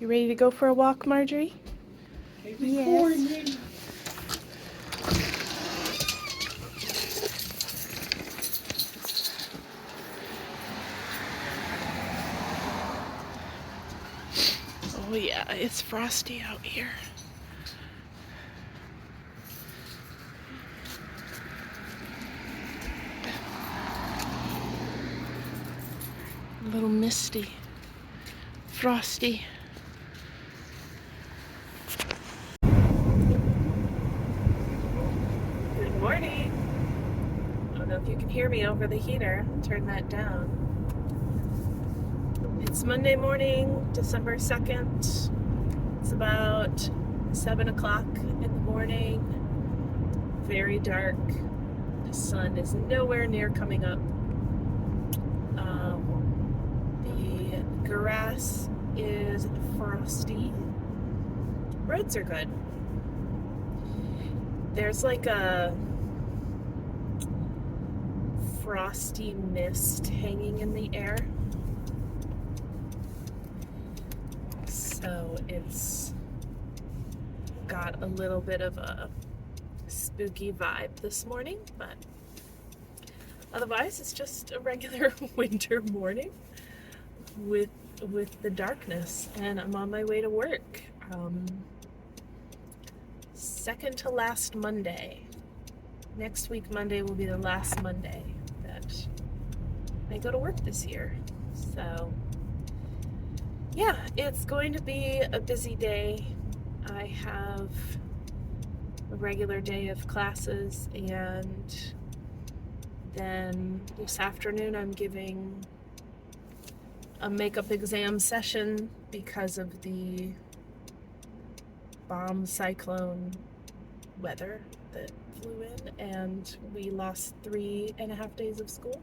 You ready to go for a walk, Marjorie? Yes. Oh yeah, it's frosty out here. A little misty, frosty. Good morning. I don't know if you can hear me over the heater. Turn that down. It's Monday morning, December 2nd. It's about 7 o'clock in the morning. Very dark. The sun is nowhere near coming up. The grass is frosty. Roads are good. There's like a frosty mist hanging in the air. So it's got a little bit of a spooky vibe this morning, but otherwise it's just a regular winter morning with the darkness, and I'm on my way to work. Second to last Monday. Next week Monday will be the last Monday that I go to work this year. So yeah, it's going to be a busy day. I have a regular day of classes, and then this afternoon I'm giving a makeup exam session because of the bomb cyclone weather that flew in, and we lost 3.5 days of school.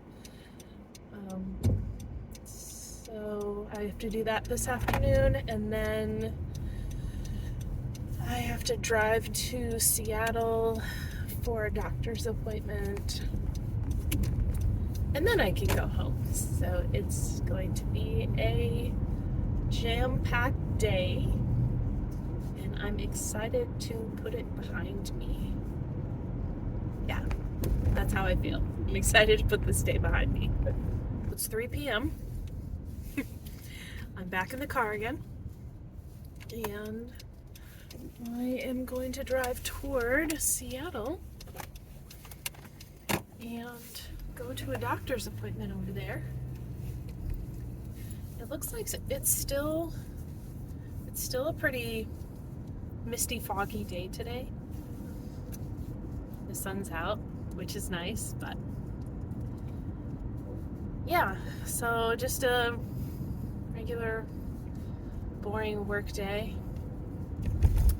So I have to do that this afternoon, and then I have to drive to Seattle for a doctor's appointment, and then I can go home. So it's going to be a jam-packed day, and I'm excited to put it behind me. Yeah, that's how I feel. I'm excited to put this day behind me. It's 3 p.m. I'm back in the car again, and I am going to drive toward Seattle and go to a doctor's appointment over there. It looks like it's still a pretty misty, foggy day today. The sun's out, which is nice, but yeah, so just a regular boring work day.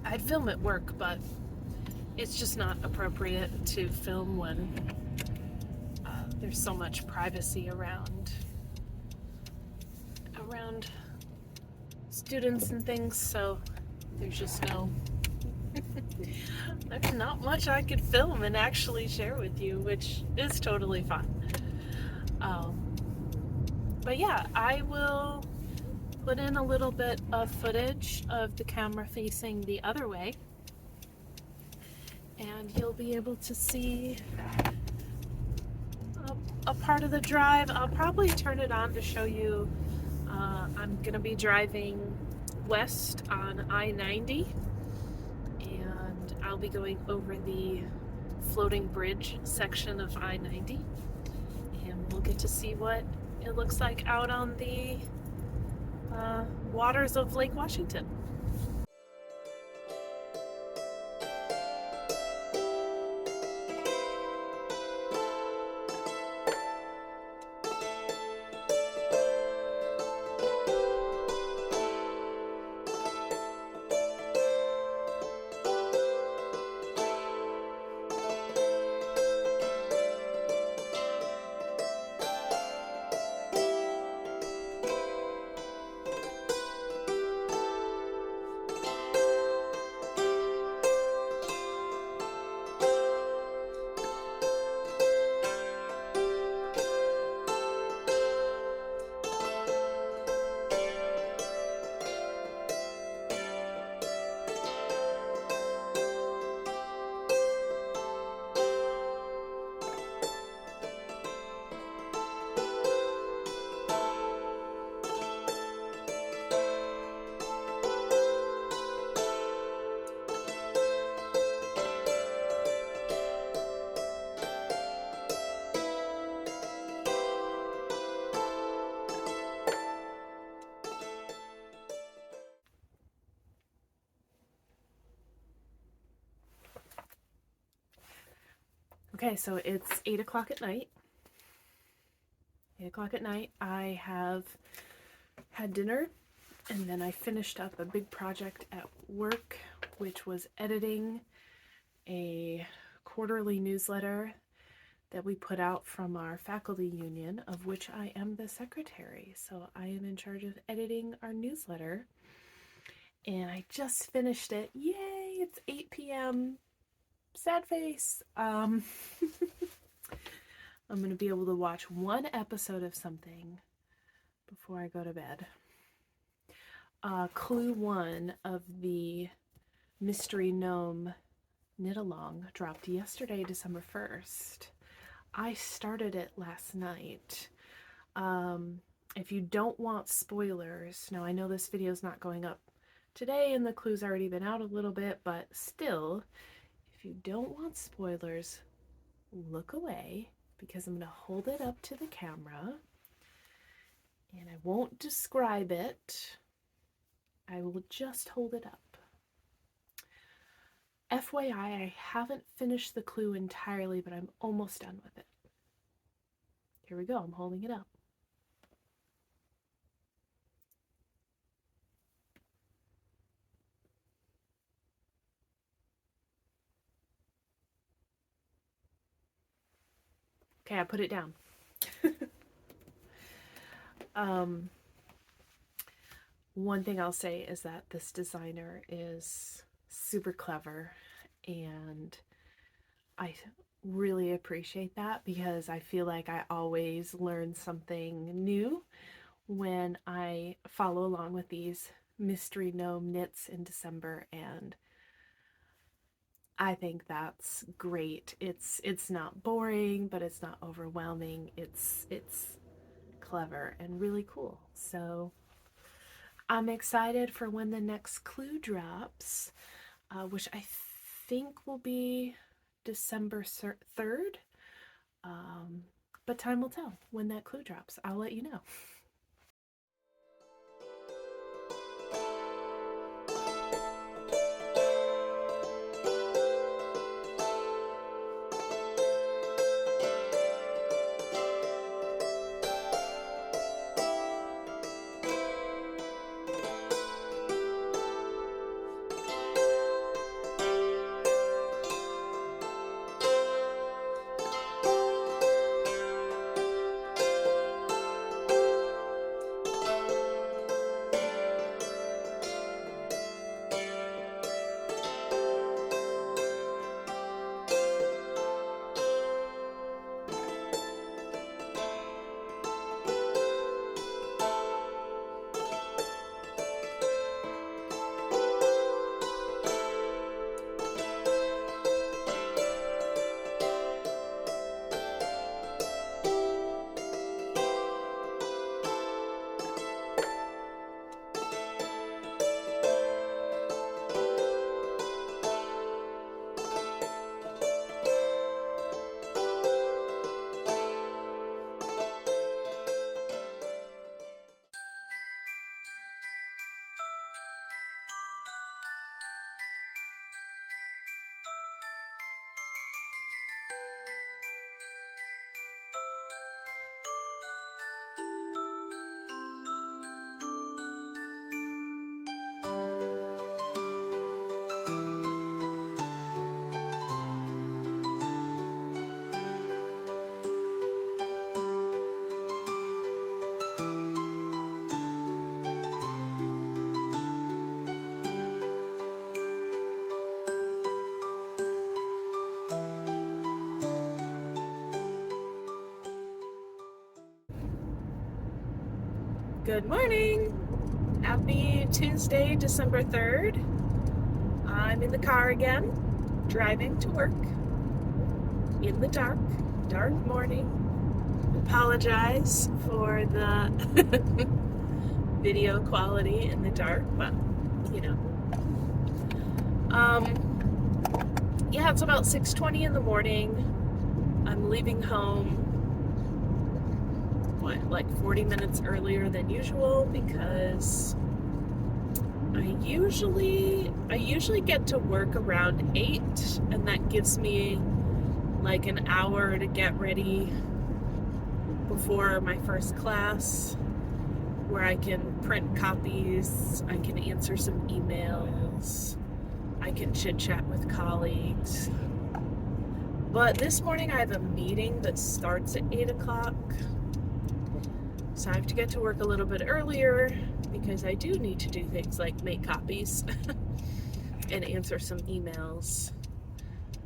I'd film at work, but it's just not appropriate to film when there's so much privacy around students and things, so there's just there's not much I could film and actually share with you, which is totally fun. But yeah, I will put in a little bit of footage of the camera facing the other way, and you'll be able to see a part of the drive. I'll probably turn it on to show you. I'm gonna be driving west on I-90, and I'll be going over the floating bridge section of I-90, and we'll get to see what it looks like out on the waters of Lake Washington. Okay, so it's 8 o'clock at night. 8 o'clock at night. I have had dinner, and then I finished up a big project at work, which was editing a quarterly newsletter that we put out from our faculty union, of which I am the secretary. So I am in charge of editing our newsletter, and I just finished it. Yay, it's 8 p.m. Sad face. I'm going to be able to watch one episode of something before I go to bed. Clue 1 of the Mystery Gnome Knit Along dropped yesterday, December 1st. I started it last night. If you don't want spoilers, now I know this video is not going up today and the clue's already been out a little bit, but still, if you don't want spoilers, look away, because I'm going to hold it up to the camera and I won't describe it. I will just hold it up. FYI, I haven't finished the clue entirely, but I'm almost done with it. Here we go, I'm holding it up. Okay, I put it down. One thing I'll say is that this designer is super clever, and I really appreciate that, because I feel like I always learn something new when I follow along with these mystery gnome knits in December, and I think that's great. It's not boring, but it's not overwhelming. It's clever and really cool. So I'm excited for when the next clue drops, which I think will be December 3rd. But time will tell when that clue drops. I'll let you know. Good morning! Happy Tuesday, December 3rd. I'm in the car again, driving to work in the dark morning. Apologize for the video quality in the dark, but you know. Yeah, it's about 6:20 in the morning. I'm leaving home like 40 minutes earlier than usual, because I usually get to work around 8, and that gives me like an hour to get ready before my first class, where I can print copies, I can answer some emails, I can chit chat with colleagues. But this morning I have a meeting that starts at 8 o'clock. So I have to get to work a little bit earlier because I do need to do things like make copies and answer some emails.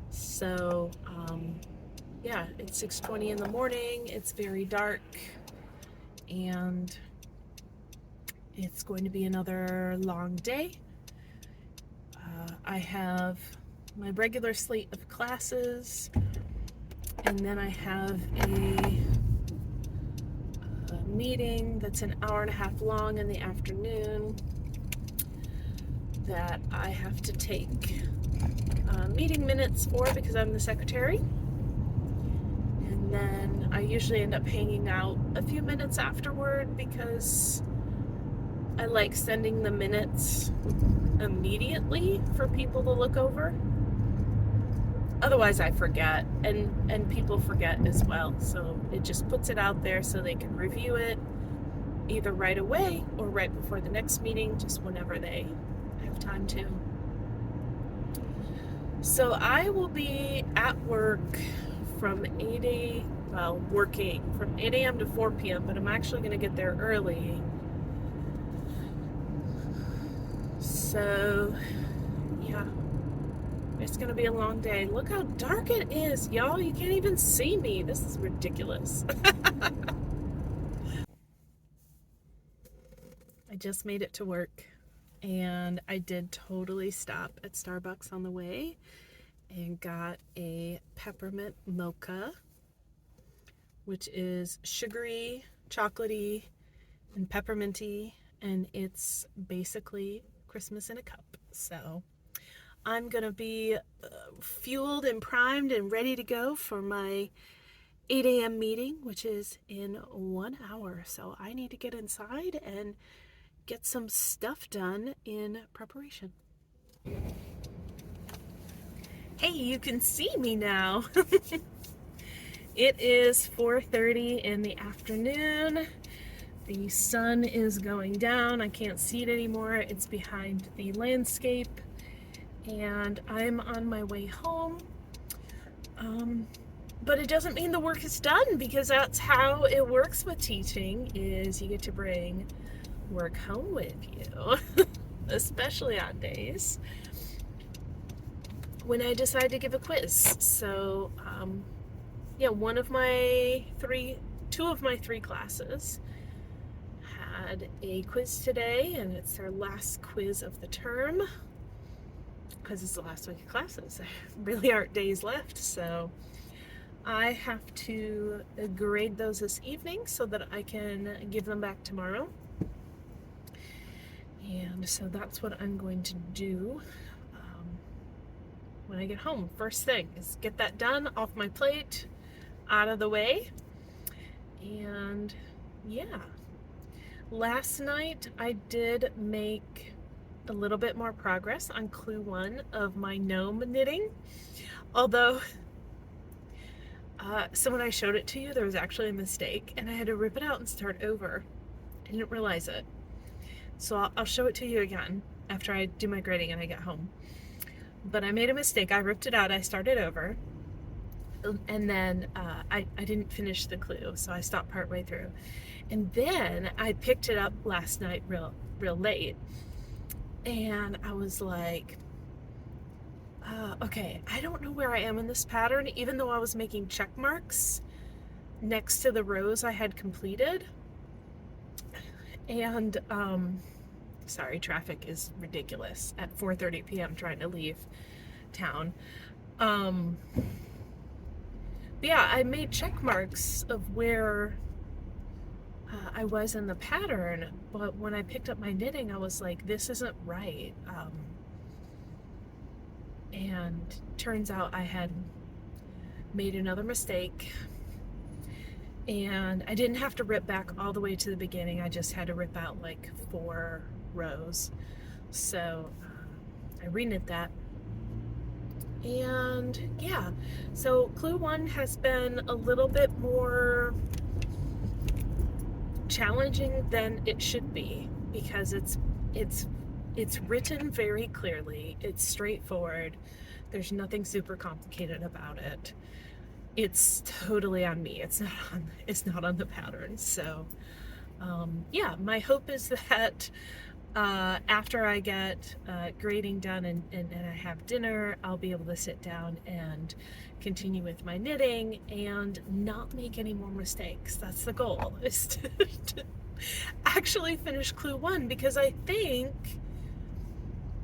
So, yeah, it's 6:20 in the morning, it's very dark, and it's going to be another long day. I have my regular slate of classes, and then I have a meeting that's an hour and a half long in the afternoon that I have to take meeting minutes for because I'm the secretary. And then I usually end up hanging out a few minutes afterward because I like sending the minutes immediately for people to look over. Otherwise I forget, and people forget as well. So it just puts it out there so they can review it either right away or right before the next meeting, just whenever they have time to. So I will be at work from working from 8 a.m. to 4 p.m., but I'm actually going to get there early. So, yeah, it's going to be a long day. Look how dark it is, y'all. You can't even see me. This is ridiculous. I just made it to work, and I did totally stop at Starbucks on the way and got a peppermint mocha, which is sugary, chocolatey, and pepperminty, and it's basically Christmas in a cup. So I'm gonna be fueled and primed and ready to go for my 8 a.m. meeting, which is in 1 hour. So I need to get inside and get some stuff done in preparation. Hey, you can see me now. It is 4:30 in the afternoon. The sun is going down. I can't see it anymore. It's behind the landscape. And I'm on my way home. But it doesn't mean the work is done, because that's how it works with teaching, is you get to bring work home with you, especially on days when I decide to give a quiz. So, yeah, two of my three classes had a quiz today, and it's their last quiz of the term because it's the last week of classes. There really aren't days left, so I have to grade those this evening so that I can give them back tomorrow. And so that's what I'm going to do when I get home. First thing is get that done, off my plate, out of the way. And yeah, last night I did make a little bit more progress on clue 1 of my gnome knitting, although so when I showed it to you, there was actually a mistake and I had to rip it out and start over. I didn't realize it. So I'll show it to you again after I do my grading and I get home. But I made a mistake. I ripped it out, I started over, and then I didn't finish the clue, so I stopped partway through. And then I picked it up last night real late, and I was like, okay, I don't know where I am in this pattern, even though I was making check marks next to the rows I had completed. And sorry, traffic is ridiculous at 4:30 p.m. trying to leave town. But yeah, I made check marks of where I was in the pattern, but when I picked up my knitting, I was like, this isn't right. And turns out I had made another mistake, and I didn't have to rip back all the way to the beginning. I just had to rip out like 4 rows. So I reknit that, And yeah, so clue 1 has been a little bit more challenging than it should be, because it's written very clearly. It's straightforward. There's nothing super complicated about it. It's totally on me. It's not on the pattern. So yeah, my hope is that after I get grading done and I have dinner, I'll be able to sit down and continue with my knitting and not make any more mistakes. That's the goal, is to actually finish clue 1, because I think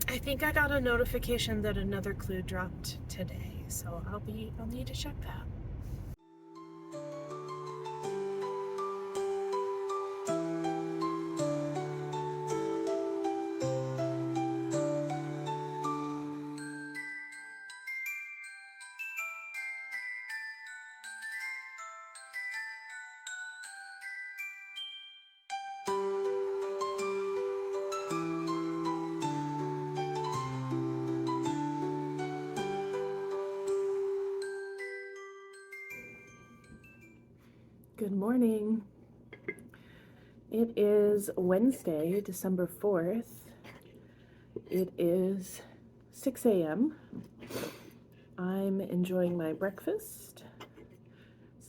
I got a notification that another clue dropped today, so I'll need to check that. Good morning. It is Wednesday, December 4th. It is 6 a.m. I'm enjoying my breakfast,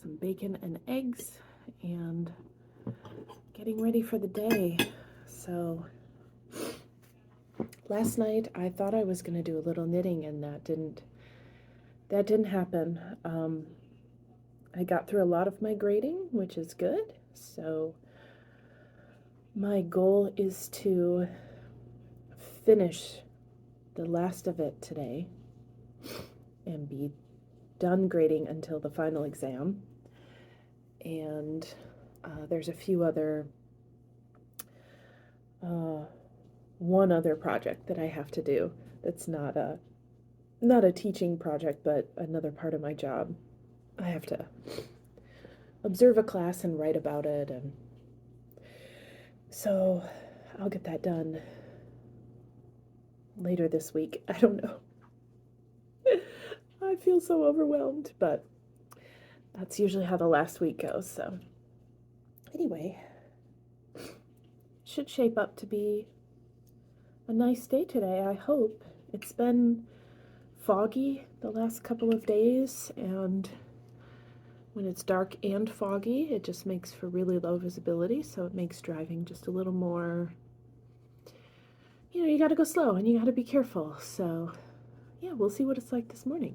some bacon and eggs, and getting ready for the day. So last night I thought I was going to do a little knitting, and that didn't happen. I got through a lot of my grading, which is good. So my goal is to finish the last of it today and be done grading until the final exam. And there's a few other, one other project that I have to do that's not a teaching project, but another part of my job. I have to observe a class and write about it, and so I'll get that done later this week. I don't know. I feel so overwhelmed, but that's usually how the last week goes. So anyway, should shape up to be a nice day today, I hope. It's been foggy the last couple of days, and when it's dark and foggy, it just makes for really low visibility, so it makes driving just a little more, you gotta go slow and you gotta be careful. So yeah, we'll see what it's like this morning.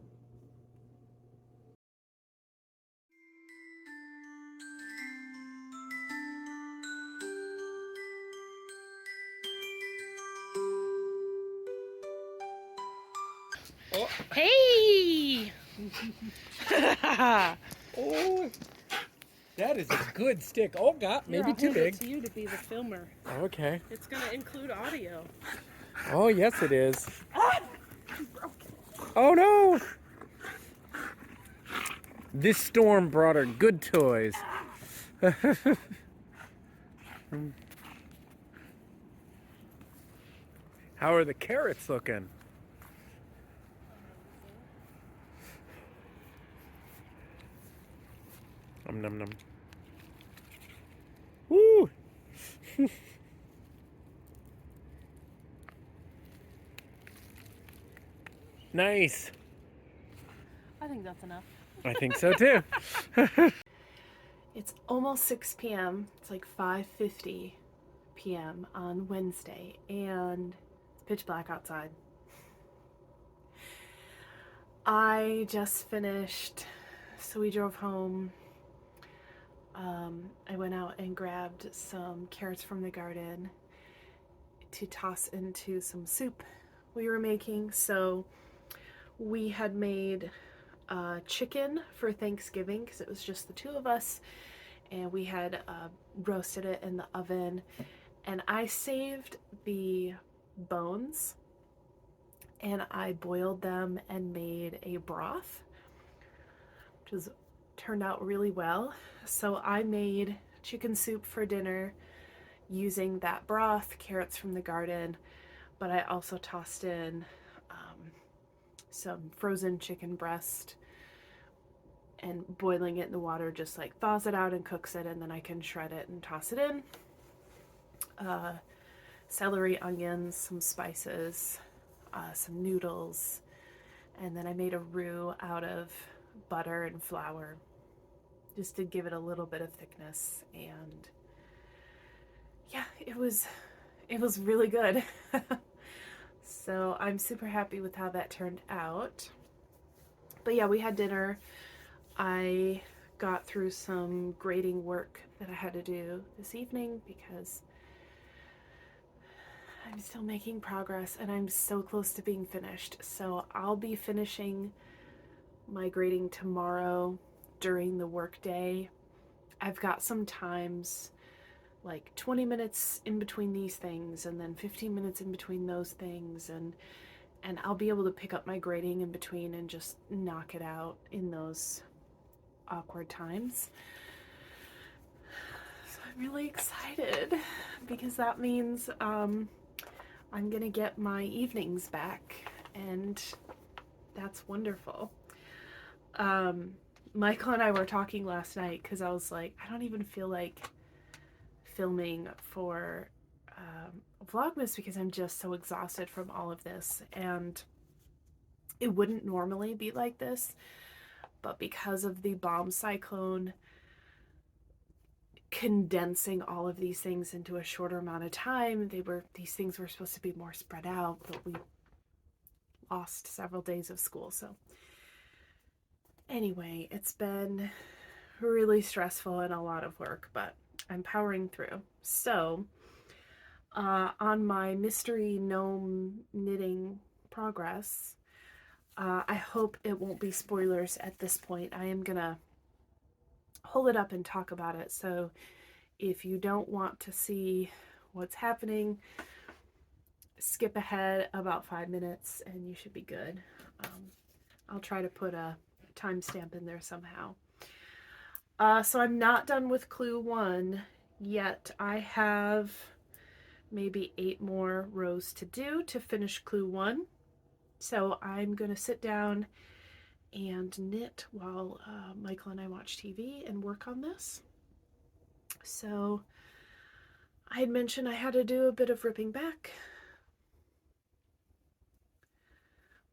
Oh. Hey! Oh, that is a good stick. Oh, God, maybe too big. It's you to be the filmer. Okay. It's gonna include audio. Oh, yes, it is. Oh, no. This storm brought her good toys. How are the carrots looking? Num num. Woo! Nice. I think that's enough. I think so too. It's almost 6 p.m. It's like 5:50 p.m. on Wednesday, and it's pitch black outside. I just finished, so we drove home. I went out and grabbed some carrots from the garden to toss into some soup we were making. So we had made chicken for Thanksgiving because it was just the two of us, and we had roasted it in the oven, and I saved the bones and I boiled them and made a broth, which turned out really well. So I made chicken soup for dinner using that broth, carrots from the garden, but I also tossed in some frozen chicken breast, and boiling it in the water just like thaws it out and cooks it, and then I can shred it and toss it in. Celery, onions, some spices, some noodles, and then I made a roux out of butter and flour just to give it a little bit of thickness. And yeah, it was really good. So I'm super happy with how that turned out. But yeah, we had dinner. I got through some grading work that I had to do this evening because I'm still making progress and I'm so close to being finished. So I'll be finishing my grading tomorrow during the work day. I've got some times like 20 minutes in between these things and then 15 minutes in between those things, and I'll be able to pick up my grading in between and just knock it out in those awkward times. So I'm really excited because that means I'm gonna get my evenings back, and that's wonderful. Michael and I were talking last night because I was like, I don't even feel like filming for Vlogmas because I'm just so exhausted from all of this, and it wouldn't normally be like this, but because of the bomb cyclone condensing all of these things into a shorter amount of time, these things were supposed to be more spread out, but we lost several days of school. So anyway, it's been really stressful and a lot of work, but I'm powering through. So on my mystery gnome knitting progress, I hope it won't be spoilers at this point. I am gonna hold it up and talk about it, so if you don't want to see what's happening, skip ahead about 5 minutes and you should be good. I'll try to put a timestamp in there somehow. So I'm not done with clue 1 yet. I have maybe 8 more rows to do to finish clue 1. So I'm gonna sit down and knit while Michael and I watch TV and work on this. So I had mentioned I had to do a bit of ripping back,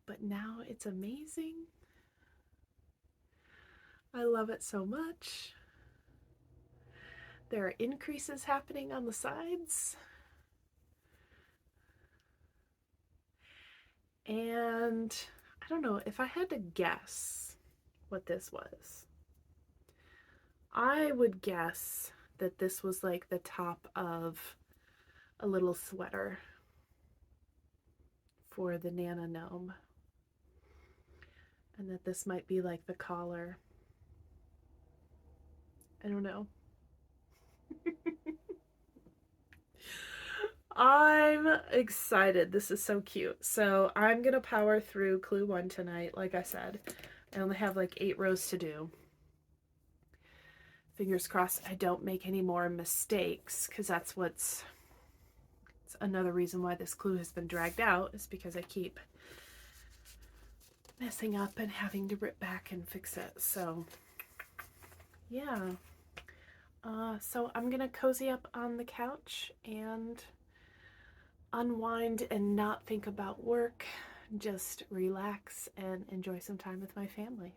but now it's amazing. I love it so much. There are increases happening on the sides. And I don't know, if I had to guess what this was, I would guess that this was like the top of a little sweater for the Nana gnome, and that this might be like the collar. I don't know. I'm excited. This is so cute. So I'm gonna power through clue 1 tonight. Like I said, I only have like 8 rows to do. Fingers crossed I don't make any more mistakes, because that's it's another reason why this clue has been dragged out, is because I keep messing up and having to rip back and fix it. So yeah. So I'm gonna cozy up on the couch and unwind and not think about work, just relax and enjoy some time with my family.